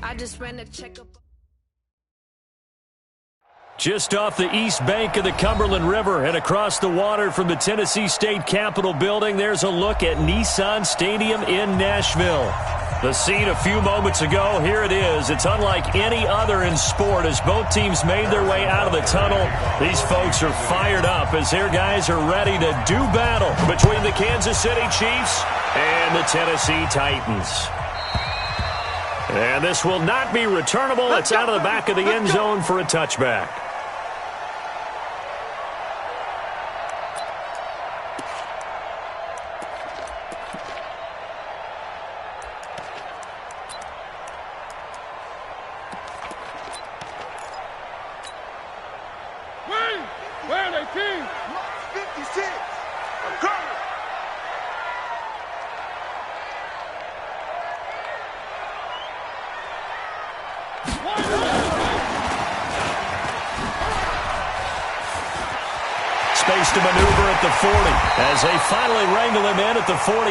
I just ran a checkup. Just off the east bank of the Cumberland River and across the water from the Tennessee State Capitol building, there's a look at Nissan Stadium in Nashville. The scene a few moments ago, here it is. It's unlike any other in sport as both teams made their way out of the tunnel. These folks are fired up as their guys are ready to do battle between the Kansas City Chiefs and the Tennessee Titans. And this will not be returnable. It's out of the back of the end zone for a touchback. Where are they, team? 56. I'm coming. Space to maneuver at the 40 as they finally wrangle him in at the 48.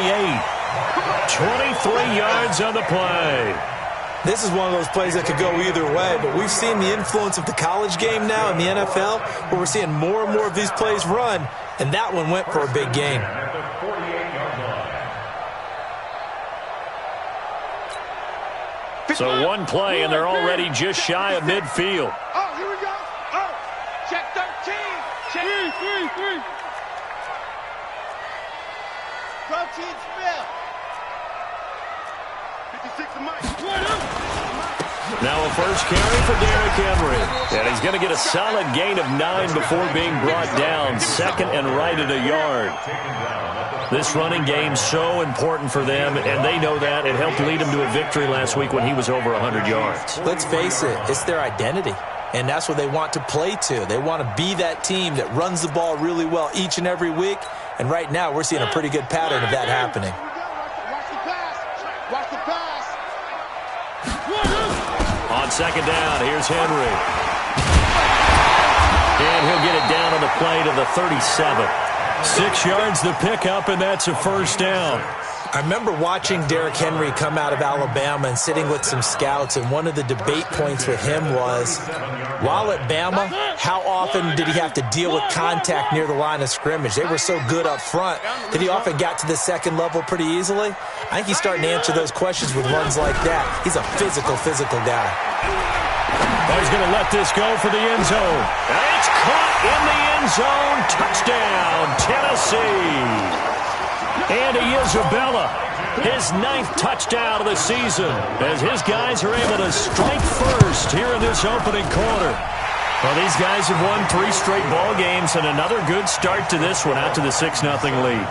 23 yards on the play. This is one of those plays that could go either way, but we've seen the influence of the college game now in the NFL, where we're seeing more and more of these plays run, and that one went for a big gain. So one play, and they're already just shy of midfield. Oh, here we go. Oh, check 13. Check 3. Protein spill. 56 to Mike. Now a first carry for Derrick Henry. And he's going to get a solid gain of 9 before being brought down. Second and right at a yard. This running game so important for them, and they know that. It helped lead them to a victory last week when he was over 100 yards. Let's face it, it's their identity, and that's what they want to play to. They want to be that team that runs the ball really well each and every week, and right now we're seeing a pretty good pattern of that happening. Watch the pass. On second down, here's Henry. And he'll get it down on the play to the 37. 6 yards the pickup, and that's a first down. I remember watching Derrick Henry come out of Alabama and sitting with some scouts, and one of the debate points with him was, while at Bama, how often did he have to deal with contact near the line of scrimmage? They were so good up front that he often got to the second level pretty easily. I think he's starting to answer those questions with runs like that. He's a physical guy. Well, he's going to let this go for the end zone. And it's caught in the end zone. Touchdown, Tennessee. Andy Isabella, his 9th touchdown of the season, as his guys are able to strike first here in this opening quarter. Well, these guys have won 3 straight ball games, and another good start to this one out to the 6-0 lead.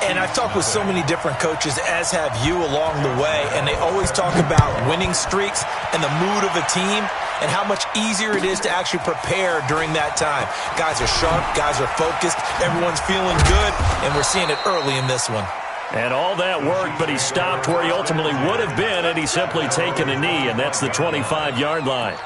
And I've talked with so many different coaches, as have you, along the way, and they always talk about winning streaks and the mood of a team and how much easier it is to actually prepare during that time. Guys are sharp, guys are focused, everyone's feeling good, and we're seeing it early in this one. And all that worked, but he stopped where he ultimately would have been, and he's simply taken a knee, and that's the 25-yard line.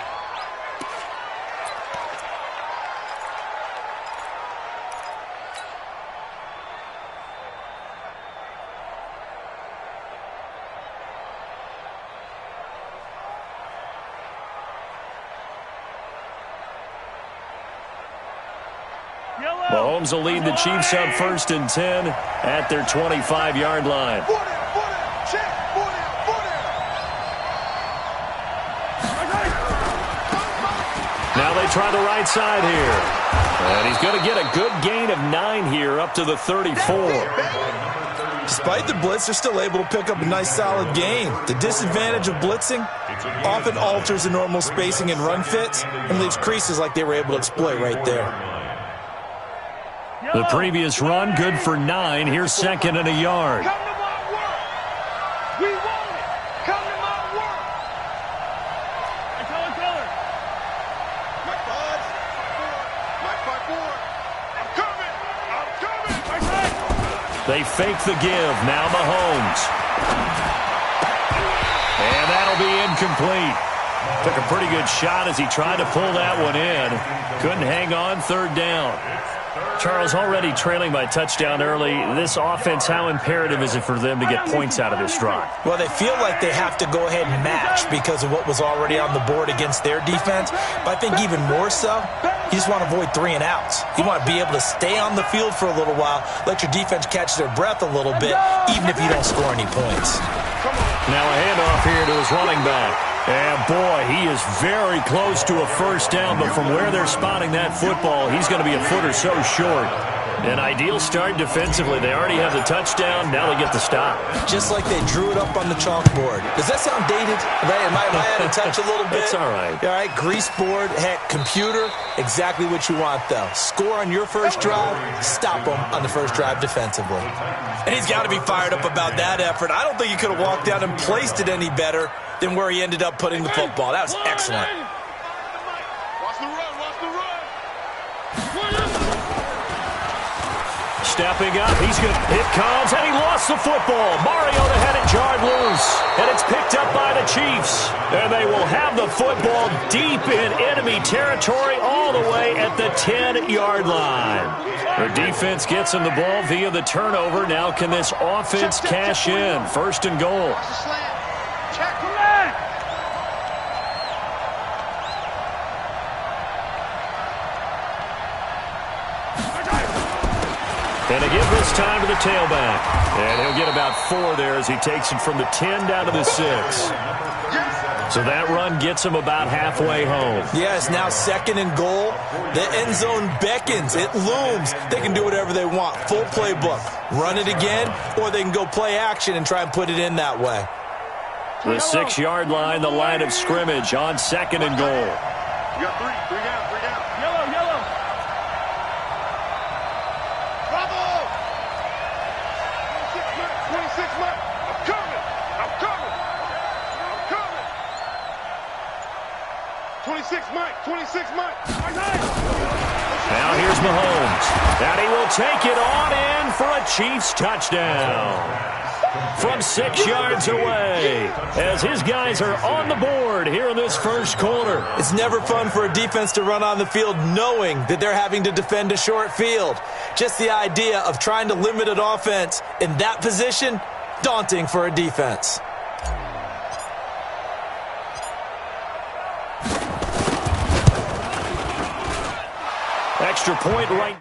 Mahomes will lead the Chiefs up 1st and 10 at their 25-yard line. Now they try the right side here. And he's going to get a good gain of 9 here up to the 34. Despite the blitz, they're still able to pick up a nice solid gain. The disadvantage of blitzing often alters the normal spacing and run fits and leaves creases like they were able to exploit right there. The previous run, good for 9. Here's 2nd and a yard. Come to my work. We want it. Come to my work. Hey, tell her. Mike 5-4. I'm coming. They fake the give. Now Mahomes. And that'll be incomplete. Took a pretty good shot as he tried to pull that one in. Couldn't hang on 3rd down. Charles, already trailing by touchdown early. This offense, how imperative is it for them to get points out of this drive? Well, they feel like they have to go ahead and match because of what was already on the board against their defense. But I think even more so, you just want to avoid 3 and outs. You want to be able to stay on the field for a little while, let your defense catch their breath a little bit, even if you don't score any points. Now a handoff here to his running back. And, boy, he is very close to a first down, but from where they're spotting that football, he's going to be a foot or so short. An ideal start defensively. They already have the touchdown. Now they get the stop. Just like they drew it up on the chalkboard. Does that sound dated? Am I out of touch a little bit? It's all right. All right, grease board, heck, computer, exactly what you want, though. Score on your first drive, stop them on the first drive defensively. And he's got to be fired up about that effort. I don't think he could have walked out and placed it any better than where he ended up putting the football. That was excellent. Watch the run, watch the run. Stepping up, he's good. It comes, and he lost the football. Mariota had it jarred loose, and it's picked up by the Chiefs. And they will have the football deep in enemy territory all the way at the 10-yard line. The defense gets him the ball via the turnover. Now can this offense cash in? First and goal. Check command. And a give this time to the tailback. And he'll get about 4 there as he takes it from the 10 down to the 6. So that run gets him about halfway home. Yes, now second and goal. The end zone beckons. It looms. They can do whatever they want. Full playbook. Run it again, or they can go play action and try and put it in that way. The 6-yard line, the line of scrimmage on second and goal. You got 3 down, 3 down. Yellow, yellow. Bravo! 26 Mike. I'm coming. I'm coming. I'm coming. 26 Mike. 26 Mike. Now here's Mahomes. And he will take it on in for a Chiefs touchdown. From 6 yards away, as his guys are on the board here in this first quarter. It's never fun for a defense to run on the field knowing that they're having to defend a short field. Just the idea of trying to limit an offense in that position, daunting for a defense. Extra point right.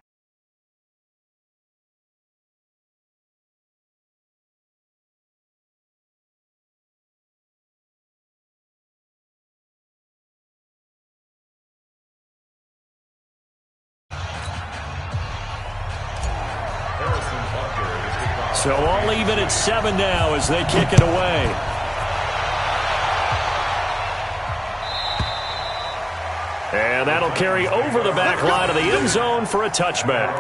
So all even at 7 now as they kick it away. And that'll carry over the back line of the end zone for a touchback.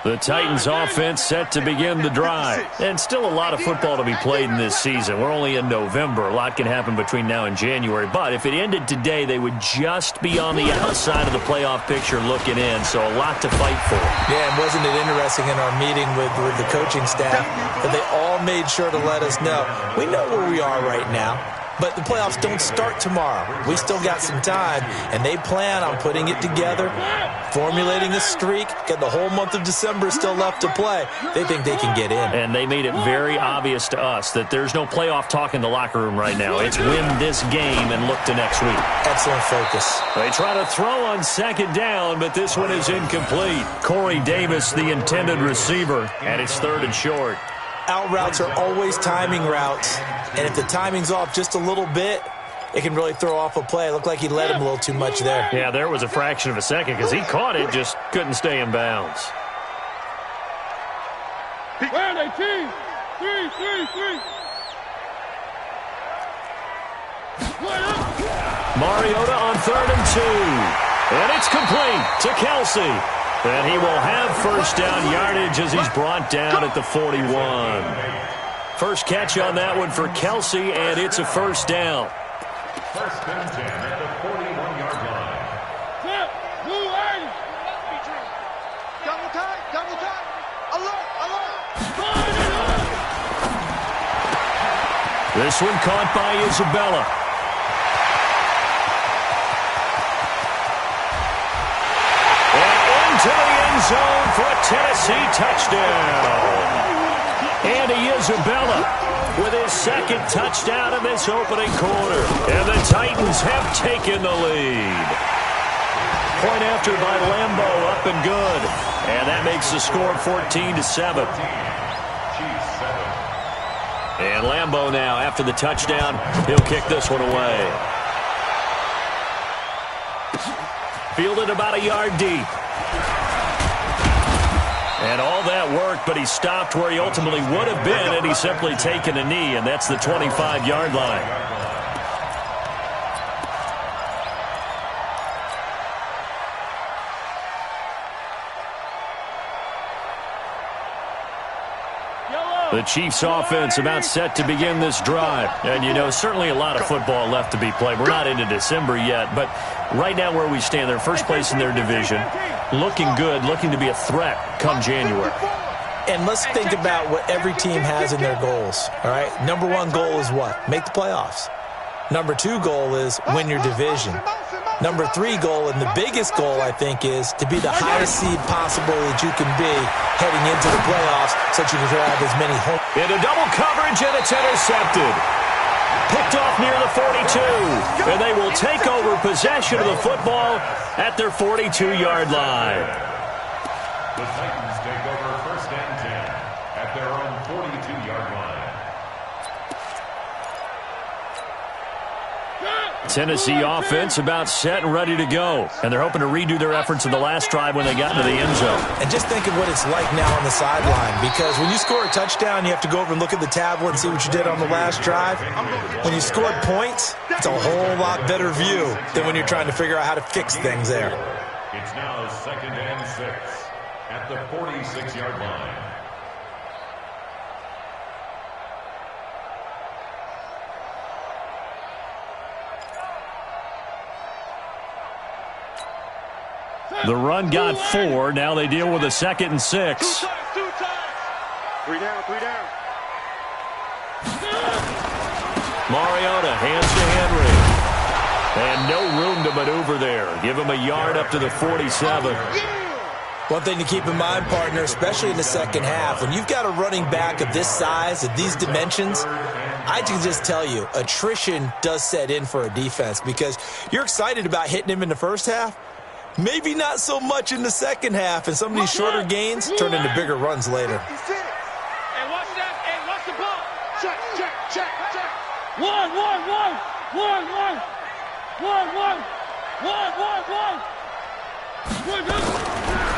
The Titans offense set to begin the drive. And still a lot of football to be played in this season. We're only in November. A lot can happen between now and January. But if it ended today, they would just be on the outside of the playoff picture looking in. So a lot to fight for. Yeah, and wasn't it interesting in our meeting with the coaching staff that they all made sure to let us know. We know where we are right now. But the playoffs don't start tomorrow. We still got some time, and they plan on putting it together, formulating a streak, got the whole month of December still left to play. They think they can get in. And they made it very obvious to us that there's no playoff talk in the locker room right now. It's win this game and look to next week. Excellent focus. They try to throw on second down, but this one is incomplete. Corey Davis, the intended receiver, and it's 3rd and short. Out routes are always timing routes, and if the timing's off just a little bit, it can really throw off a play. It looked like he led him a little too much there. Yeah, there was a fraction of a second because he caught it, just couldn't stay in bounds. Where are they, team? 3, 3, 3. Mariota on 3rd and 2. And it's complete to Kelsey. And he will have first down yardage as he's brought down at the 41. First catch on that one for Kelsey, and it's a first down. First and 10 at the 41-yard line. Blue Riders. Double time, double time. Alert, alert. This one caught by Isabella. And into the end zone for a Tennessee touchdown. Andy Isabella with his second touchdown in this opening quarter. And the Titans have taken the lead. Point after by Lambo, up and good. And that makes the score 14-7. And Lambo now, after the touchdown, he'll kick this one away. Fielded about a yard deep. And all that work, but he stopped where he ultimately would have been, and he's simply taken a knee, and that's the 25-yard line. The Chiefs offense about set to begin this drive. And, you know, certainly a lot of football left to be played. We're not into December yet, but right now where we stand, they're first place in their division. Looking good, looking to be a threat come January. And let's think about what every team has in their goals, all right? Number one goal is what? Make the playoffs. Number two goal is win your division. Number three goal, and the biggest goal, I think, is to be the highest seed possible that you can be heading into the playoffs so that you can have as many home. Into double coverage, and it's intercepted. Picked off near the 42. And they will take over possession of the football at their 42-yard line. The Titans take over first and 10 at their own 42-yard line. Tennessee offense about set and ready to go. And they're hoping to redo their efforts in the last drive when they got into the end zone. And just think of what it's like now on the sideline, because when you score a touchdown, you have to go over and look at the tablet and see what you did on the last drive. When you scored points, it's a whole lot better view than when you're trying to figure out how to fix things there. It's now second and 6 at the 46-yard line. The run got 4. Now they deal with a 2nd and 6. Two times. 3 down, 3 down. Mariota hands to Henry. And no room to maneuver there. Give him a yard up to the 47. One thing to keep in mind, partner, especially in the second half, when you've got a running back of this size, of these dimensions, I can just tell you, attrition does set in for a defense, because you're excited about hitting him in the first half. Maybe not so much in the second half, and some of these shorter gains turn into bigger runs later. Hey, watch that. Hey, watch the ball. Check, check, check, check. One.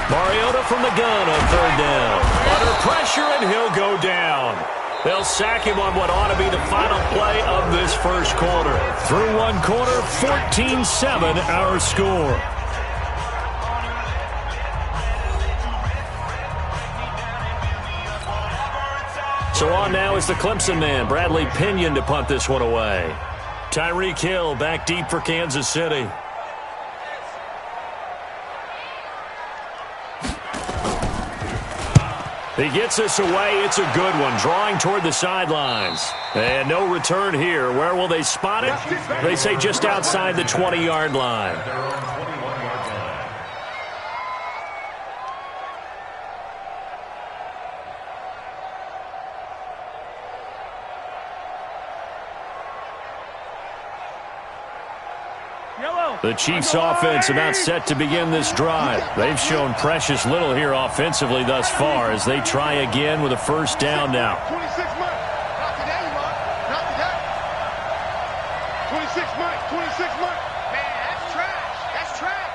Mariota from the gun on 3rd down. Under pressure, and he'll go down. They'll sack him on what ought to be the final play of this first quarter. Through one quarter, 14-7 our score. So on now is the Clemson man, Bradley Pinion, to punt this one away. Tyreek Hill back deep for Kansas City. He gets this away. It's a good one, drawing toward the sidelines. And no return here. Where will they spot it? They say just outside the 20-yard line. The Chiefs offense about set to begin this drive. They've shown precious little here offensively thus far as they try again with a first down now. 26 Mike. Not today, Mike. Not today. 26 Mike. 26 Mike. Man, that's trash. That's trash.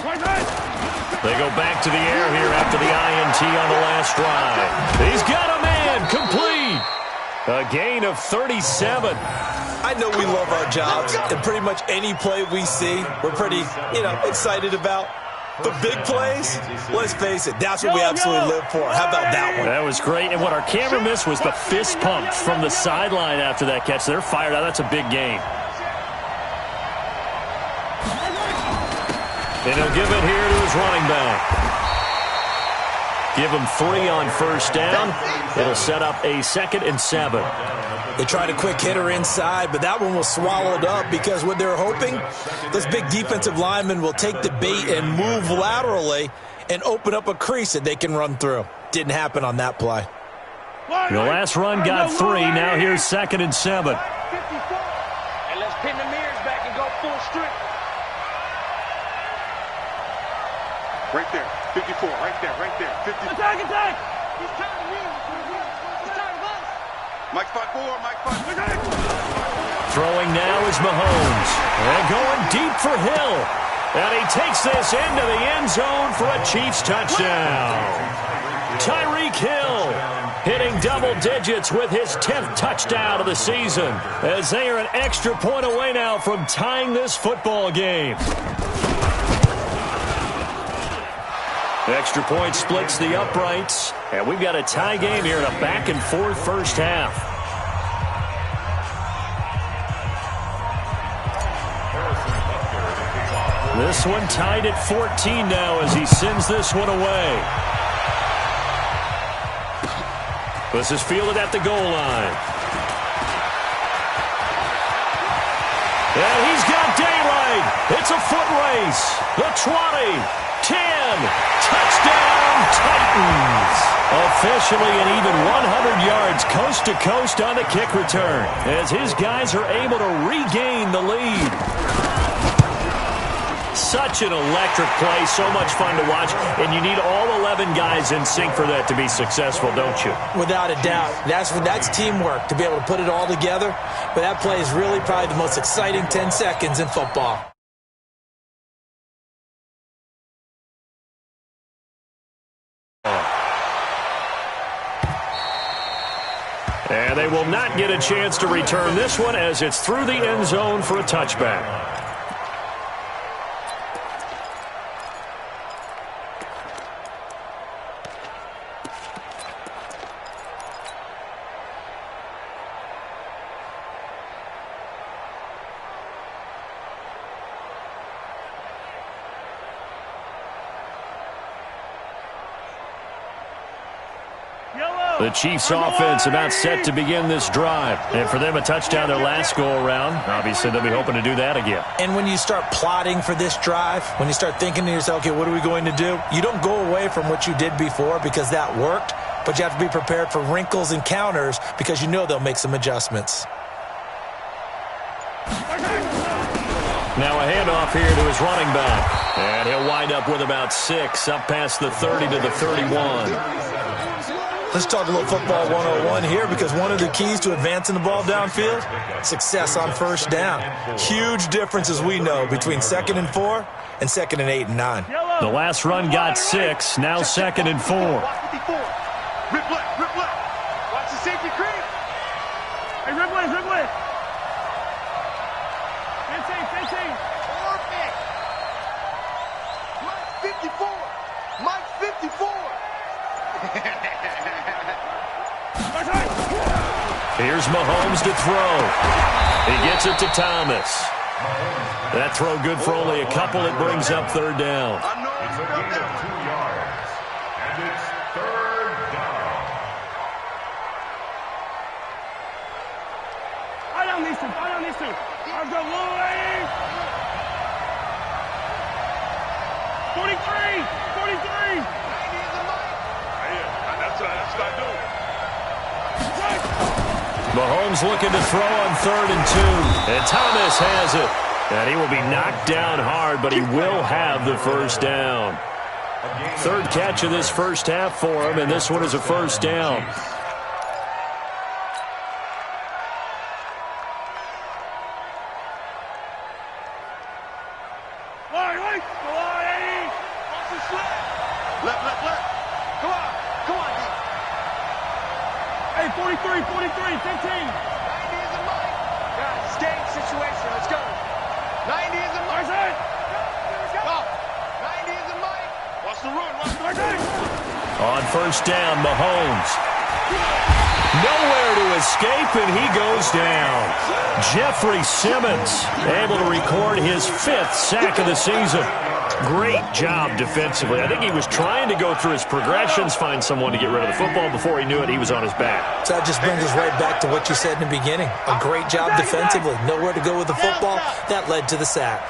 29. They go back to the air here after the INT on the last drive. He's got a man complete. A gain of 37. I know we love our jobs, and pretty much any play we see, we're pretty, excited about. But big plays, let's face it, that's what we absolutely live for. How about that one? That was great, and what our camera missed was the fist pump from the sideline after that catch. They're fired out. That's a big gain. And he'll give it here to his running back. Give him 3 on first down. It'll set up a 2nd and 7. They tried a quick hitter inside, but that one was swallowed up because what they're hoping, this big defensive lineman will take the bait and move laterally and open up a crease that they can run through. Didn't happen on that play. The last run got 3. Now here's 2nd and 7. And let's pin the mirrors back and go full strip. Right there, 54, right there, 50. Attack, attack! He's trying to win. He's trying to bust. Mike 5-4, Mike 5-4. Throwing now is Mahomes. And going deep for Hill. And he takes this into the end zone for a Chiefs touchdown. Tyreek Hill hitting double digits with his 10th touchdown of the season, as they are an extra point away now from tying this football game. Extra point splits the uprights, and we've got a tie game here in a back-and-forth first half. This one tied at 14 now as he sends this one away. This is fielded at the goal line. And he's got daylight. It's a foot race. The 20, 10, touchdown Titans. Officially an even 100 yards coast to coast on the kick return as his guys are able to regain the lead. Such an electric play, so much fun to watch, and you need all 11 guys in sync for that to be successful, don't you? Without a doubt. That's teamwork, to be able to put it all together. But that play is really probably the most exciting 10 seconds in football. And they will not get a chance to return this one as it's through the end zone for a touchback. The Chiefs offense about set to begin this drive. And for them, a touchdown their last go-around. Obviously, they'll be hoping to do that again. And when you start plotting for this drive, when you start thinking to yourself, okay, what are we going to do? You don't go away from what you did before because that worked, but you have to be prepared for wrinkles and counters because you know they'll make some adjustments. Now a handoff here to his running back. And he'll wind up with about 6, up past the 30 to the 31. Let's talk a little football 101 here because one of the keys to advancing the ball downfield, success on first down. Huge difference, as we know, between 2nd and 4 and 2nd and 8 and 9. The last run got 6, now 2nd and 4. Rip left, rip left. Watch the safety creep. Hey, rip left, rip left. 15. Perfect. Mike 54. Mike 54. Here's Mahomes to throw. He gets it to Thomas. That throw good for only a couple. It brings up 3rd down. It's a gain of 2 yards, and it's 3rd down. I don't need to. I've got Louis. 43. That's what I do. Mahomes looking to throw on 3rd and 2. And Thomas has it. And he will be knocked down hard, but he will have the first down. 3rd catch of this first half for him, and this one is a first down. Hey, 43, 15. 90 is the mic. Guys, game situation. Let's go. 90 is the mic. Go. 90 is the mic. Watch the run. On first down, Mahomes. Nowhere to escape, and he goes down. Jeffrey Simmons able to record his 5th sack of the season. Great job defensively. I think he was trying to go through his progressions, find someone to get rid of the football. Before he knew it, he was on his back. So that just brings us right back to what you said in the beginning. A great job defensively. Nowhere to go with the football. That led to the sack.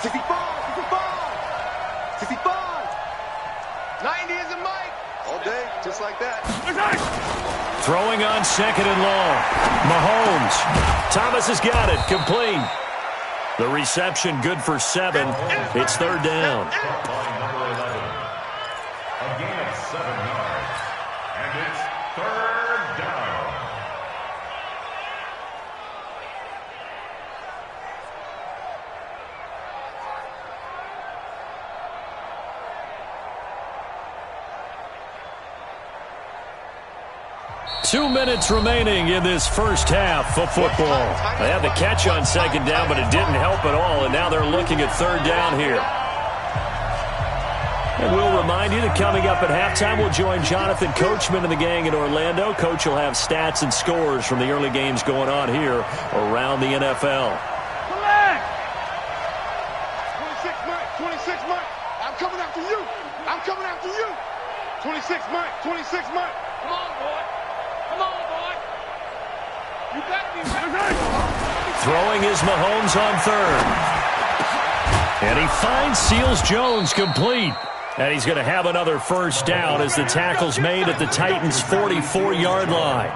65. 90 is a mic. All day, just like that. Throwing on 2nd and long. Mahomes. Thomas has got it. Complete. The reception good for 7. It's 3rd down. Number 11. Again, 7 yards. And it's 3rd down. Two minutes remaining in this first half of football. They had the catch on 2nd down, but it didn't help at all, and now they're looking at 3rd down here. And we'll remind you that coming up at halftime, we'll join Jonathan Coachman and the gang in Orlando. Coach will have stats and scores from the early games going on here around the NFL. 26 Mike. I'm coming after you. 26 Mike. Come on, boy. You better be ready. Throwing is Mahomes on 3rd. And he finds Seals-Jones complete. And he's going to have another first down as the tackle's made at the Titans' 44-yard line.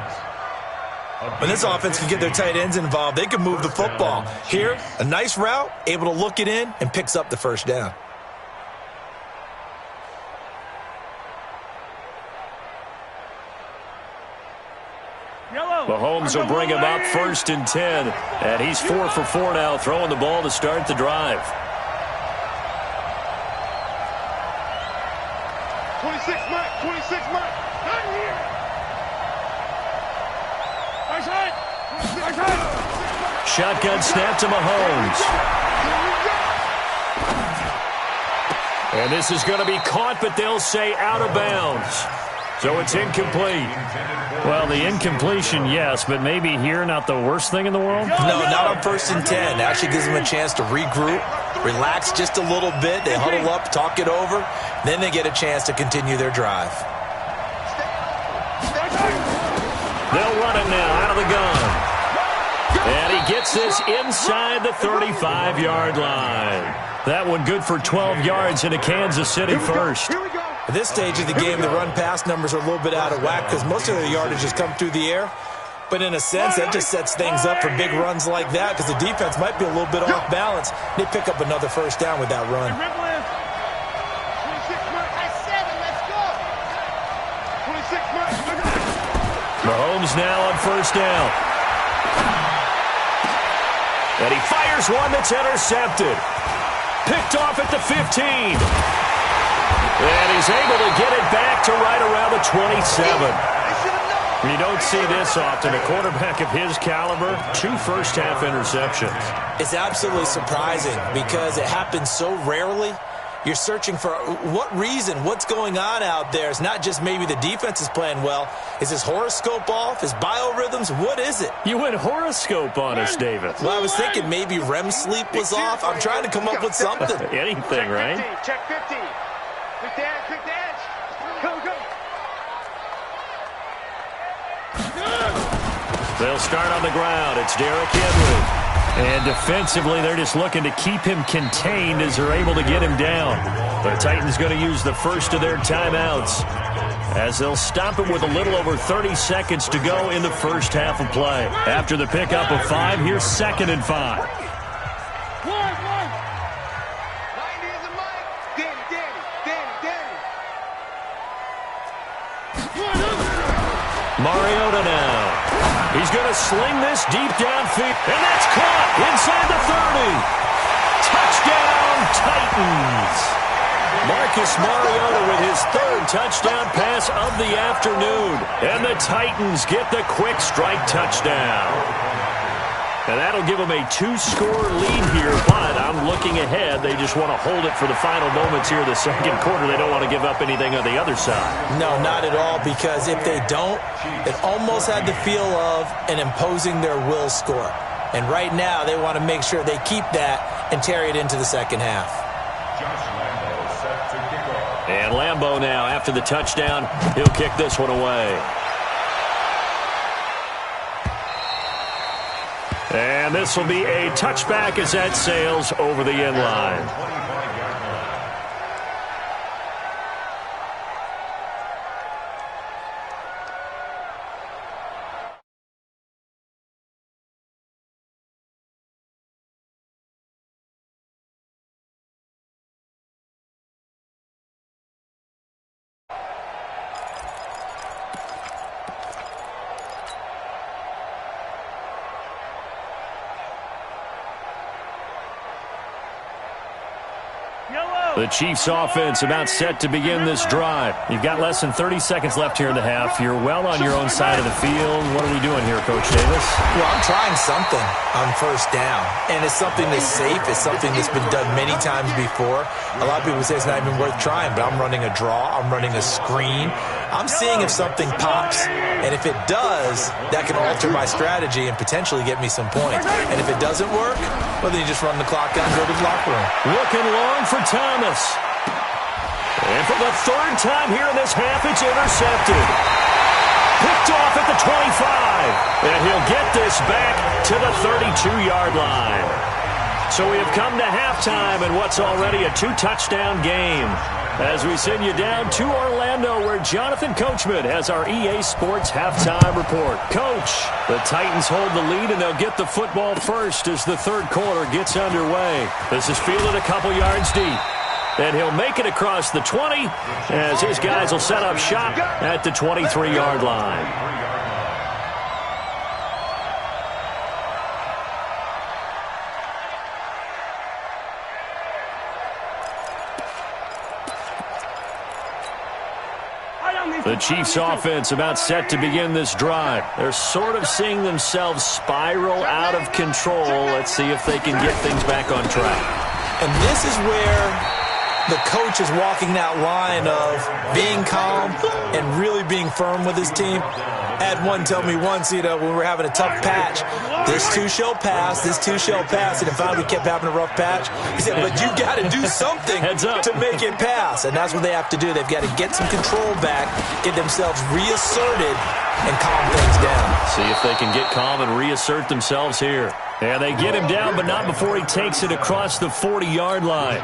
When this offense can get their tight ends involved, they can move the football. Here, a nice route, able to look it in, and picks up the first down. Mahomes will bring him up 1st and 10. And he's 4 for 4 now, throwing the ball to start the drive. 26 Mike. Not here. Shotgun snap to Mahomes. And this is going to be caught, but they'll say out of bounds. So it's incomplete. Well, the incompletion, yes, but maybe here not the worst thing in the world? No, not on 1st and 10. Actually gives them a chance to regroup, relax just a little bit. They huddle up, talk it over. Then they get a chance to continue their drive. They'll run it now out of the gun. And he gets this inside the 35-yard line. That one good for 12 yards into Kansas City first. At this stage of the game, the run-pass numbers are a little bit out of whack because most of their yardage has come through the air. But in a sense, that just sets things up for big runs like that because the defense might be a little bit off balance. They pick up another first down with that run. Mahomes now on 1st down. And he fires one that's intercepted. Picked off at the 15. And he's able to get it back to right around the 27. You don't see this often. A quarterback of his caliber, 2 first-half interceptions. It's absolutely surprising because it happens so rarely. You're searching for what reason, what's going on out there. It's not just maybe the defense is playing well. Is his horoscope off? His biorhythms? What is it? You went horoscope on us, David. Well, I was thinking maybe REM sleep was off. I'm trying to come up with something. Anything, right? Check 15. Quick the edge. Go. They'll start on the ground. It's Derrick Henry. And defensively, they're just looking to keep him contained as they're able to get him down. The Titans going to use the first of their timeouts as they'll stop him with a little over 30 seconds to go in the first half of play. After the pickup of 5, here's 2nd and 5. Mariota now. He's going to sling this deep downfield. And that's caught inside the 30. Touchdown, Titans. Marcus Mariota with his 3rd touchdown pass of the afternoon. And the Titans get the quick strike touchdown. And that'll give them a 2-score lead here, but I'm looking ahead. They just want to hold it for the final moments here of the second quarter. They don't want to give up anything on the other side. No, not at all, because if they don't, it almost had the feel of an imposing their will score. And right now, they want to make sure they keep that and carry it into the second half. And Lambeau now, after the touchdown, he'll kick this one away. And this will be a touchback as that sails over the end line. The Chiefs offense about set to begin this drive. You've got less than 30 seconds left here in the half. You're well on your own side of the field. What are we doing here, Coach Davis? Well, I'm trying something on first down, and it's something that's safe. It's something that's been done many times before. A lot of people say it's not even worth trying, but I'm running a draw. I'm running a screen. I'm seeing if something pops, and if it does, that can alter my strategy and potentially get me some points. And if it doesn't work, well, then you just run the clock down and go to the locker room. Looking long for Thomas. And for the third time here in this half, it's intercepted. Picked off at the 25. And he'll get this back to the 32-yard line. So we have come to halftime in what's already a 2-touchdown game. As we send you down to Orlando, where Jonathan Coachman has our EA Sports halftime report. Coach, the Titans hold the lead, and they'll get the football first as the third quarter gets underway. This is fielded a couple yards deep. And he'll make it across the 20 as his guys will set up shop at the 23-yard line. The Chiefs offense about set to begin this drive. They're sort of seeing themselves spiral out of control. Let's see if they can get things back on track. And this is where the coach is walking that line of being calm and really being firm with his team. I had one tell me once, when we were having a tough patch, this too shall pass, this too shall pass. And if finally we kept having a rough patch, he said, but you got to do something to make it pass. And that's what they have to do. They've got to get some control back, get themselves reasserted, and calm things down. See if they can get calm and reassert themselves here. And they get him down, but not before he takes it across the 40-yard line.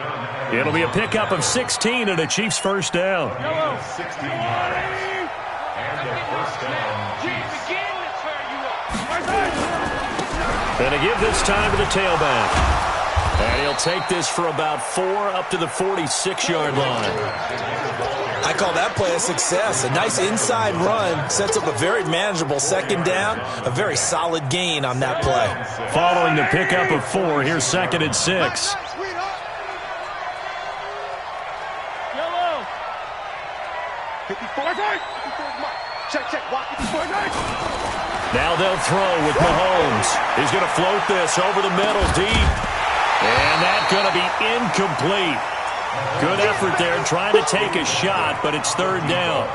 It'll be a pickup of 16 and a Chiefs first down. 16 yards. And the first down. And to give this time to the tailback. And he'll take this for about 4 up to the 46-yard line. I call that play a success. A nice inside run sets up a very manageable second down, a very solid gain on that play. Following the pickup of 4, here's 2nd and 6. Now they'll throw with Mahomes. He's going to float this over the middle deep. And that's going to be incomplete. Good effort there trying to take a shot, but it's third down.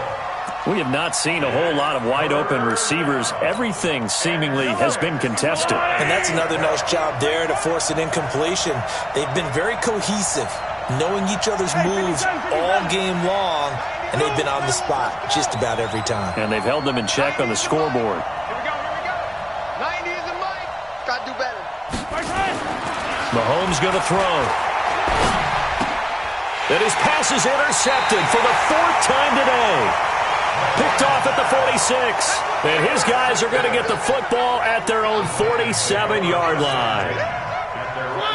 We have not seen a whole lot of wide-open receivers. Everything seemingly has been contested. And that's another nice job there to force an incompletion. They've been very cohesive, knowing each other's moves all game long, and they've been on the spot just about every time. And they've held them in check on the scoreboard. Here we go. 90 is the mic. Got to do better. Mahomes going to throw. And his pass is intercepted for the 4th time today. Picked off at the 46. And his guys are going to get the football at their own 47-yard line.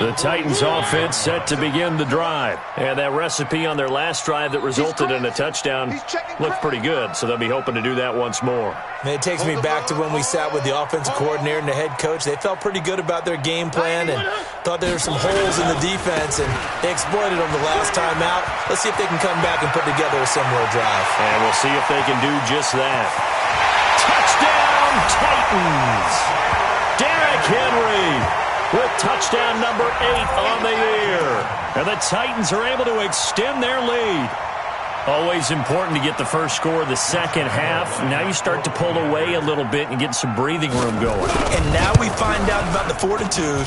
The Titans offense set to begin the drive. And that recipe on their last drive that resulted in a touchdown looked pretty good, so they'll be hoping to do that once more. And it takes me back to when we sat with the offensive coordinator and the head coach. They felt pretty good about their game plan and thought there were some holes in the defense, and they exploited them the last time out. Let's see if they can come back and put together a similar drive. And we'll see if they can do just that. Touchdown, Titans! Derrick Henry touchdown number 8 on the year. And the Titans are able to extend their lead. Always important to get the first score of the second half. Now you start to pull away a little bit and get some breathing room going. And now we find out about the fortitude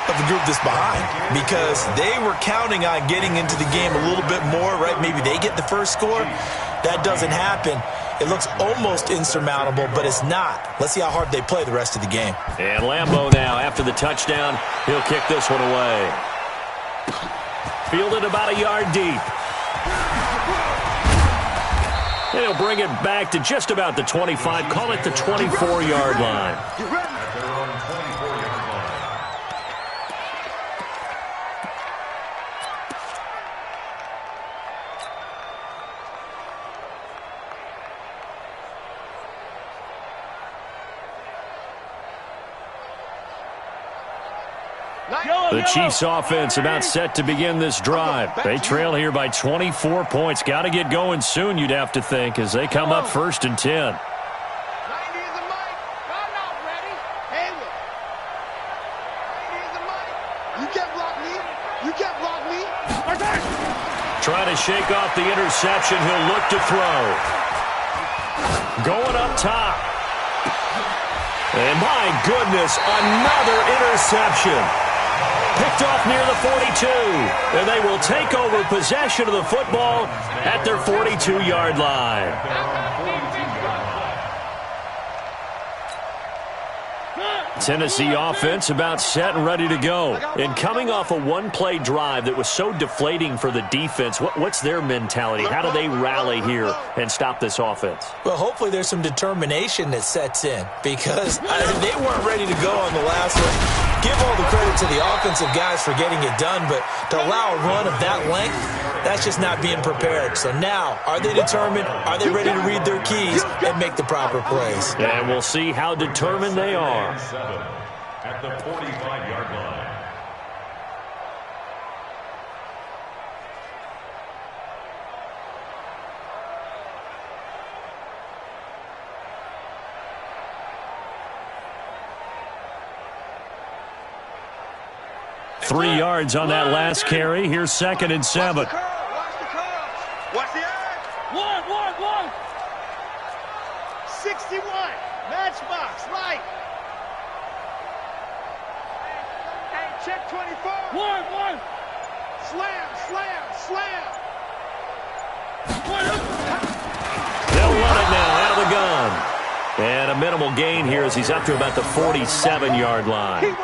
of the group that's behind, because they were counting on getting into the game a little bit more, right? Maybe they get the first score. That doesn't happen. It looks almost insurmountable, but it's not. Let's see how hard they play the rest of the game. And Lambeau now, after the touchdown, he'll kick this one away. Fielded about a yard deep. And he'll bring it back to just about the 25, call it the 24-yard line. The Chiefs offense about set to begin this drive. They trail here by 24 points. Got to get going soon, you'd have to think, as they come up 1st and 10. Trying to shake off the interception. He'll look to throw. Going up top. And my goodness, another interception. Picked off near the 42, and they will take over possession of the football at their 42-yard line. Tennessee offense about set and ready to go. And coming off a one-play drive that was so deflating for the defense, what's their mentality? How do they rally here and stop this offense? Well, hopefully there's some determination that sets in, because they weren't ready to go on the last one. Give all the credit to the offensive guys for getting it done, but to allow a run of that length, that's just not being prepared. So now, are they determined? Are they ready to read their keys and make the proper plays? And we'll see how determined they are. At the 45-yard line. Three yards on that last carry. Here's 2nd and 7. Watch the edge. One. 61. Matchbox, right. Hey, check 24. One. Slam. They'll run it now out of the gun. And a minimal gain here as he's up to about the 47-yard line.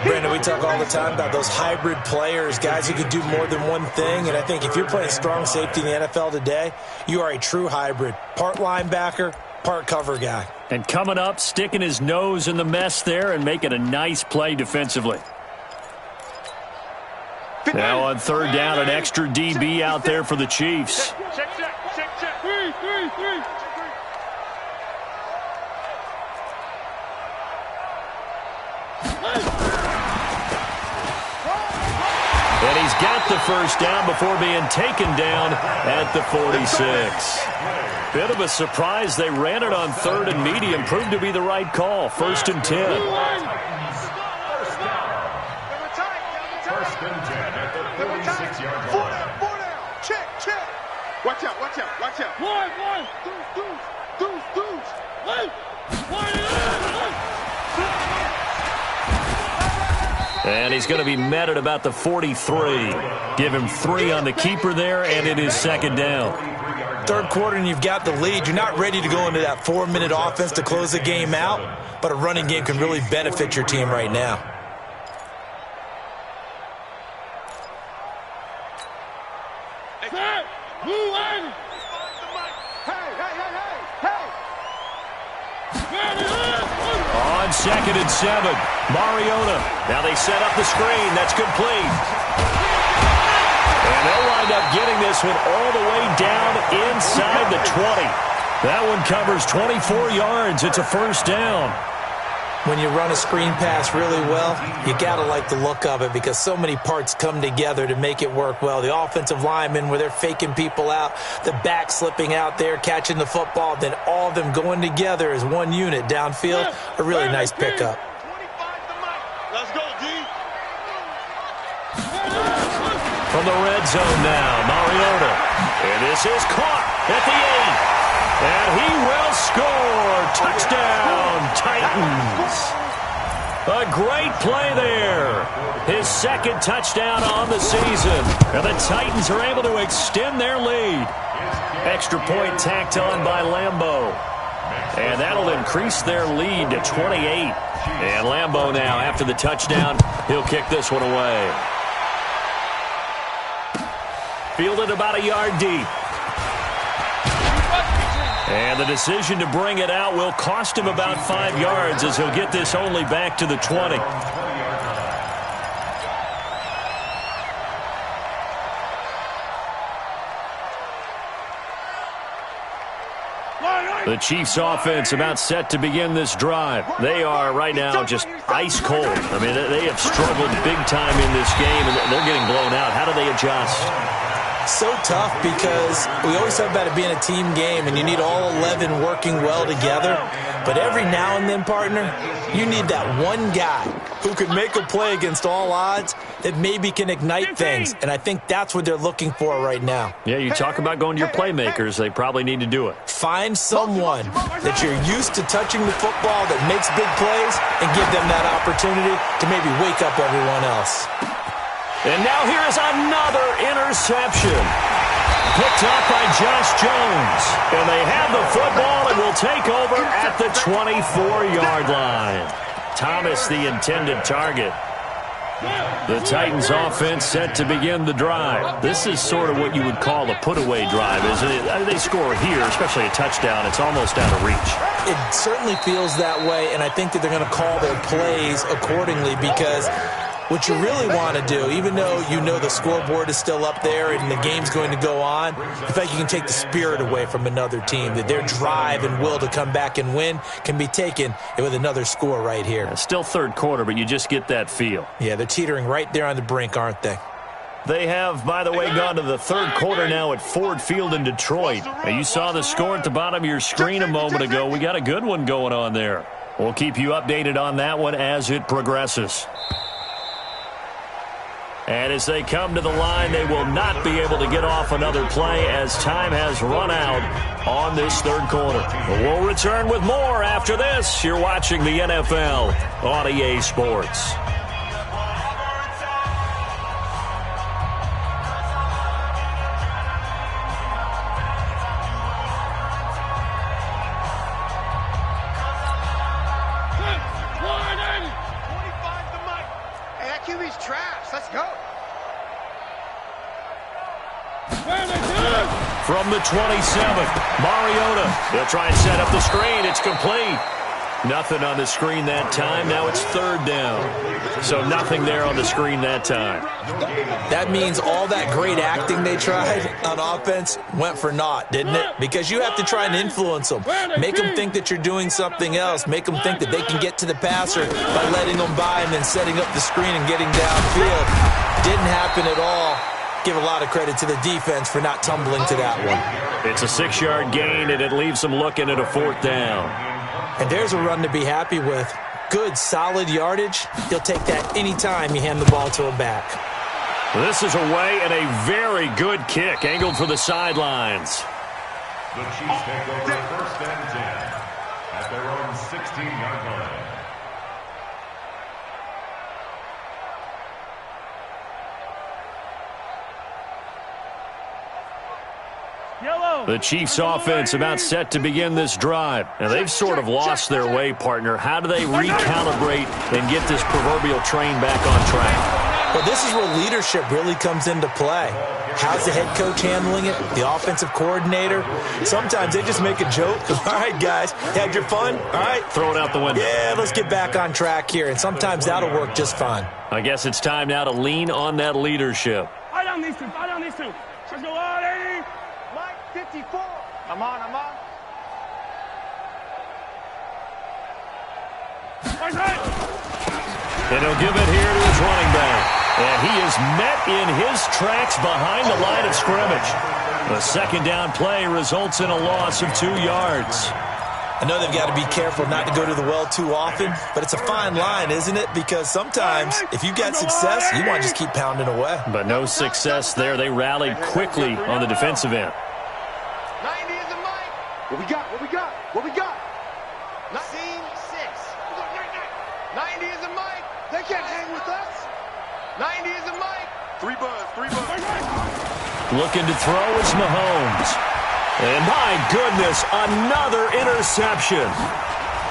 Brandon, we talk all the time about those hybrid players, guys who could do more than one thing. And I think if you're playing strong safety in the NFL today, you are a true hybrid. Part linebacker, part cover guy. And coming up, sticking his nose in the mess there and making a nice play defensively. Now on 3rd down, an extra DB out there for the Chiefs. Check. 3. And he's got the first down before being taken down at the 46. Bit of a surprise. They ran it on 3rd and medium. Proved to be the right call. 1st and 10. First and 10 at the 46-yard line. 4 down. Check. Watch out. One. Deuce. And he's going to be met at about the 43. Give him 3 on the keeper there, and it is 2nd down. 3rd quarter and you've got the lead. You're not ready to go into that 4-minute offense to close the game out, but a running game can really benefit your team right now. On 2nd and 7, Mariota. Now they set up the screen. That's complete. And they'll wind up getting this one all the way down inside the 20. That one covers 24 yards. It's a 1st down. When you run a screen pass really well, you got to like the look of it because so many parts come together to make it work well. The offensive linemen, where they're faking people out, the back slipping out there, catching the football, then all of them going together as one unit downfield, a really nice pickup. 25 to Mike. Let's go, D. from the red zone now. Mariota. And this is caught at the 8. And he will score. Touchdown, Titans. A great play there. His second touchdown on the season. And the Titans are able to extend their lead. Extra point tacked on by Lambeau. And that'll increase their lead to 28. And Lambeau now, after the touchdown, he'll kick this one away. Fielded about a yard deep. And the decision to bring it out will cost him about 5 yards as he'll get this only back to the 20. The Chiefs offense about set to begin this drive. They are right now just ice cold. I mean, they have struggled big time in this game, and they're getting blown out. How do they adjust? So tough because we always talk about it being a team game, and you need all 11 working well together. But every now and then, partner, you need that one guy who can make a play against all odds that maybe can ignite things. And I think that's what they're looking for right now. Yeah, you talk about going to your playmakers. They probably need to do it. Find someone that you're used to touching the football that makes big plays and give them that opportunity to maybe wake up everyone else. And now here is another interception. Picked up by Josh Jones. And they have the football and will take over at the 24-yard line. Thomas, the intended target. The Titans offense set to begin the drive. This is sort of what you would call a put-away drive, isn't it? I mean, they score here, especially a touchdown. It's almost out of reach. It certainly feels that way, and I think that they're going to call their plays accordingly because what you really want to do, even though you know the scoreboard is still up there and the game's going to go on, I think you can take the spirit away from another team, that their drive and will to come back and win can be taken with another score right here. Yeah, still third quarter, but you just get that feel. Yeah, they're teetering right there on the brink, aren't they? They have, by the way, gone to the third quarter now at Ford Field in Detroit. Now, you saw the score at the bottom of your screen a moment ago. We got a good one going on there. We'll keep you updated on that one as it progresses. And as they come to the line, they will not be able to get off another play as time has run out on this third quarter. We'll return with more after this. You're watching the NFL on EA Sports. QB's trash. Let's go. From the 27th, Mariota. They'll try and set up the screen. It's complete. Nothing on the screen that time. Now it's third down. So nothing there on the screen that time. That means all that great acting they tried on offense went for naught, didn't it? Because you have to try and influence them. Make them think that you're doing something else. Make them think that they can get to the passer by letting them by and then setting up the screen and getting downfield. Didn't happen at all. Give a lot of credit to the defense for not tumbling to that one. It's a 6-yard gain, and it leaves them looking at a fourth down. And there's a run to be happy with. Good, solid yardage. You'll take that anytime you hand the ball to a back. This is away and a very good kick, angled for the sidelines. The Chiefs take over first and 10 at their own 16-yard line. The Chiefs offense about set to begin this drive. Now, they've sort of lost their way, partner. How do they recalibrate and get this proverbial train back on track? Well, this is where leadership really comes into play. How's the head coach handling it? The offensive coordinator? Sometimes they just make a joke. All right, guys, had your fun? All right. Throw it out the window. Yeah, let's get back on track here. And sometimes that'll work just fine. I guess it's time now to lean on that leadership. Fight on these two. Fight on these two. Let's go on, 80. Mike, 54. I'm on. And he'll give it here to his running back. And he is met in his tracks behind the line of scrimmage. The second down play results in a loss of 2 yards. I know they've got to be careful not to go to the well too often, but it's a fine line, isn't it? Because sometimes if you get success, you want to just keep pounding away. But no success there. They rallied quickly on the defensive end. 90 is the mic. What we got? What we got? What we got? Scene 6. 90 is the mic. They can't hang with us. 90 is the mic. 3 buzz, 3 buzz. Looking to throw is Mahomes. And my goodness, another interception.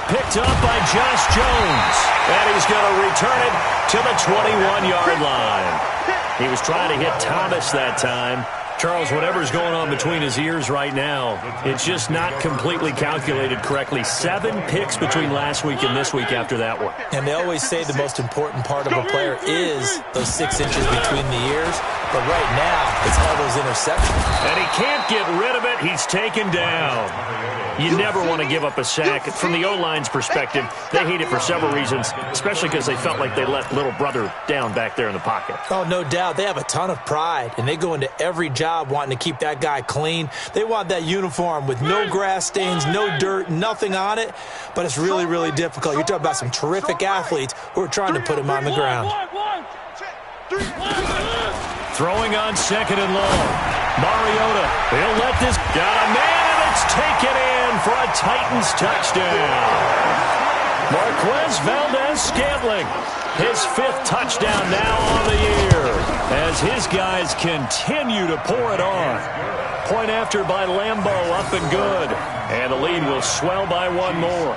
Picked up by Josh Jones. And he's going to return it to the 21-yard line. He was trying to hit Thomas that time. Charles, whatever's going on between his ears right now, it's just not completely calculated correctly. 7 picks between last week and this week after that one. And they always say the most important part of a player is those 6 inches between the ears. But right now, it's all those interceptions. And he can't get rid of it. He's taken down. You never want to give up a sack. From the O-line's perspective, they hate it for several reasons, especially because they felt like they let little brother down back there in the pocket. Oh, no doubt. They have a ton of pride, and they go into every job wanting to keep that guy clean. They want that uniform with no grass stains, no dirt, nothing on it. But it's really, really difficult. You're talking about some terrific athletes who are trying to put him on the ground. Throwing on 2nd and long. Mariota, he'll let this. Got a man, and it's taken in for a Titans touchdown. Marquez Valdez-Scantling, his 5th touchdown now on the year, as his guys continue to pour it on. Point after by Lambeau, up and good. And the lead will swell by 1 more.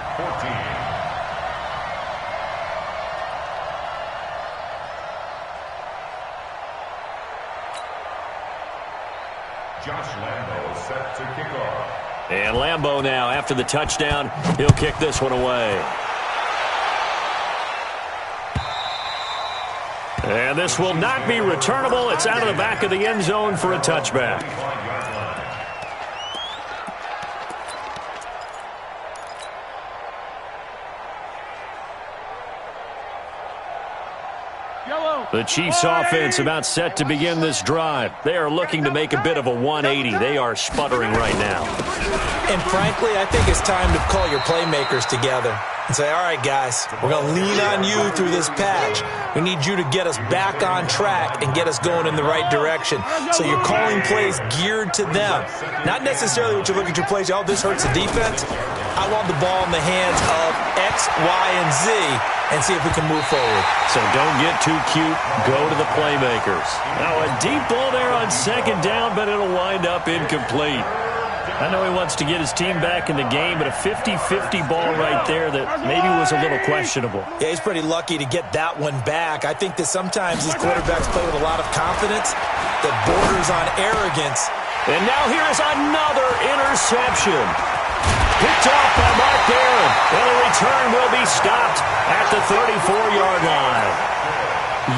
Josh Lambeau is set to kick off. And Lambeau now, after the touchdown, he'll kick this one away. And this will not be returnable. It's out of the back of the end zone for a touchback. The Chiefs offense about set to begin this drive. They are looking to make a bit of a 180. They are sputtering right now. And frankly, I think it's time to call your playmakers together and say, all right, guys, we're going to lean on you through this patch. We need you to get us back on track and get us going in the right direction. So you're calling plays geared to them. Not necessarily what you look at your plays, oh, this hurts the defense. I want the ball in the hands of X, Y, and Z and see if we can move forward. So don't get too cute. Go to the playmakers. Now a deep ball there on 2nd down, but it'll wind up incomplete. I know he wants to get his team back in the game, but a 50-50 ball right there that maybe was a little questionable. Yeah, he's pretty lucky to get that one back. I think that sometimes these quarterbacks play with a lot of confidence that borders on arrogance. And now here's another interception. Picked off by Mark Barron. And the return will be stopped at the 34-yard line.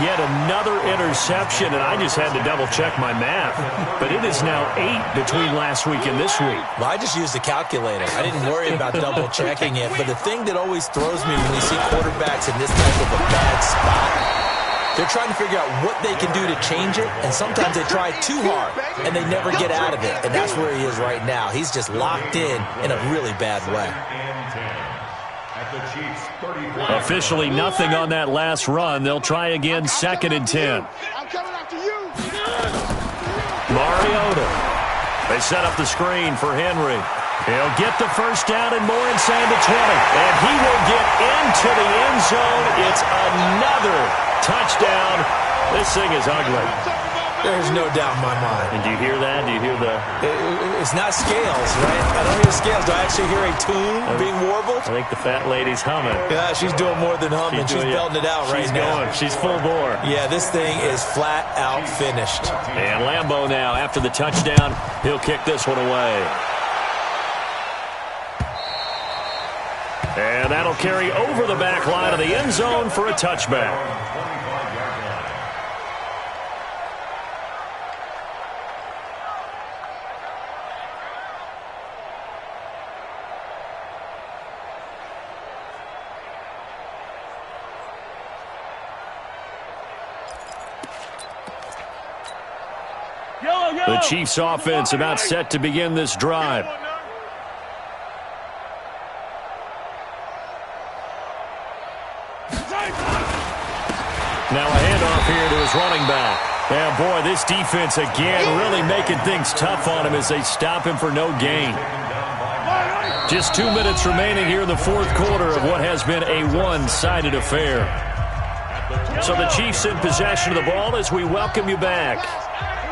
Yet another interception, and I just had to double-check my math. But it is now 8 between last week and this week. Well, I just used a calculator. I didn't worry about double-checking it. But the thing that always throws me when we see quarterbacks in this type of a bad spot, they're trying to figure out what they can do to change it, and sometimes they try too hard, and they never get out of it. And that's where he is right now. He's just locked in a really bad way. Officially nothing on that last run. They'll try again, 2nd and 10. I'm coming after you. Mariota. They set up the screen for Henry. He'll get the first down and more inside the 20. And he will get into the end zone. It's another touchdown. This thing is ugly. There's no doubt in my mind. And do you hear that? Do you hear the... It's not scales, right? I don't hear scales. Do I actually hear a tune being warbled? I think the fat lady's humming. Yeah, she's doing more than humming. She's belting it out right now. She's full bore. Yeah, this thing is flat out finished. And Lambeau now, after the touchdown, he'll kick this one away. And that'll carry over the back line of the end zone for a touchback. The Chiefs offense about set to begin this drive. Now a handoff here to his running back. And boy, this defense again really making things tough on him as they stop him for no gain. Just 2 minutes remaining here in the fourth quarter of what has been a one-sided affair. So the Chiefs in possession of the ball as we welcome you back.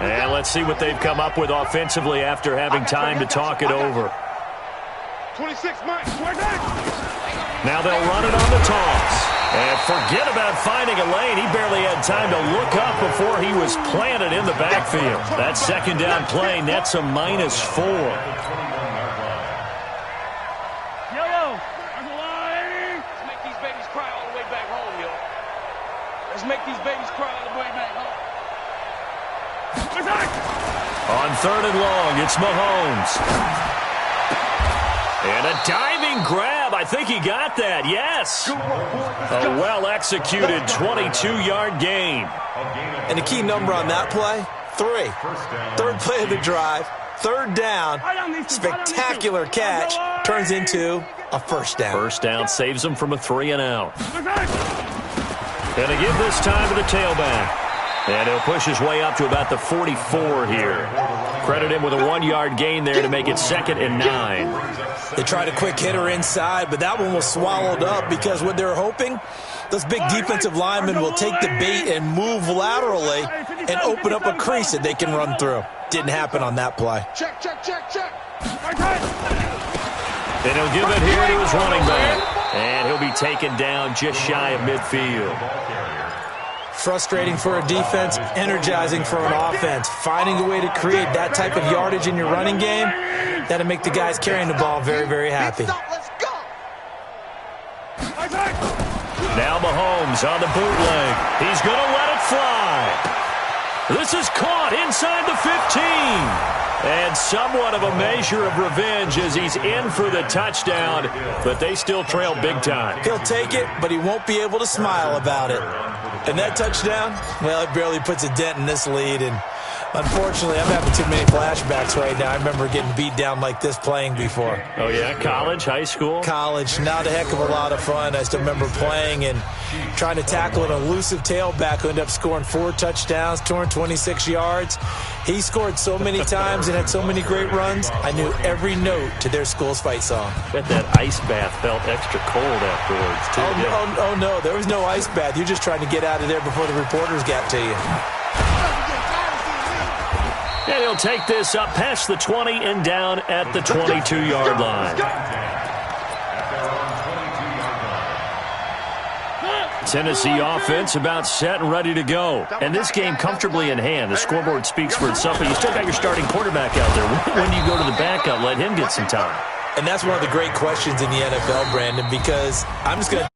And let's see what they've come up with offensively after having time to talk it over. 26, Mike. Now they'll run it on the toss. And forget about finding a lane. He barely had time to look up before he was planted in the backfield. That second down play nets a -4. Make these babies cry all the way back home. On 3rd and long, it's Mahomes. And a diving grab. I think he got that. Yes. A well-executed 22-yard gain. And the key number on that play, 3. Third play of the drive, 3rd down, spectacular catch, turns into a first down. First down saves him from a 3 and out. And to give this time to the tailback. And he'll push his way up to about the 44 here. Credit him with a 1-yard gain there to make it 2nd and 9. They tried a quick hitter inside, but that one was swallowed up because what they're hoping, those big defensive linemen will take the bait and move laterally and open up a crease that they can run through. Didn't happen on that play. Check. And he'll give it here to his running back. And he'll be taken down just shy of midfield. Frustrating for a defense, energizing for an offense. Finding a way to create that type of yardage in your running game, that'll make the guys carrying the ball very, very happy. Now Mahomes on the bootleg. He's going to let it fly. This is caught inside the 15. And somewhat of a measure of revenge as he's in for the touchdown, but they still trail big time. He'll take it, but he won't be able to smile about it. And that touchdown, well, it barely puts a dent in this lead. And unfortunately, I'm having too many flashbacks right now. I remember getting beat down like this playing before. Oh, yeah? College, high school? College. Not a heck of a lot of fun. I still remember playing and trying to tackle an elusive tailback who ended up scoring 4 touchdowns, 226 yards. He scored so many times and had so many great runs, I knew every note to their school's fight song. Bet that ice bath felt extra cold afterwards, too. Oh, no, there was no ice bath. You're just trying to get out of there before the reporters got to you. And he'll take this up past the 20 and down at the 22-yard line. Tennessee offense about set and ready to go. And this game comfortably in hand. The scoreboard speaks for itself, but you still got your starting quarterback out there. When do you go to the backup, let him get some time? And that's one of the great questions in the NFL, Brandon, because I'm just going to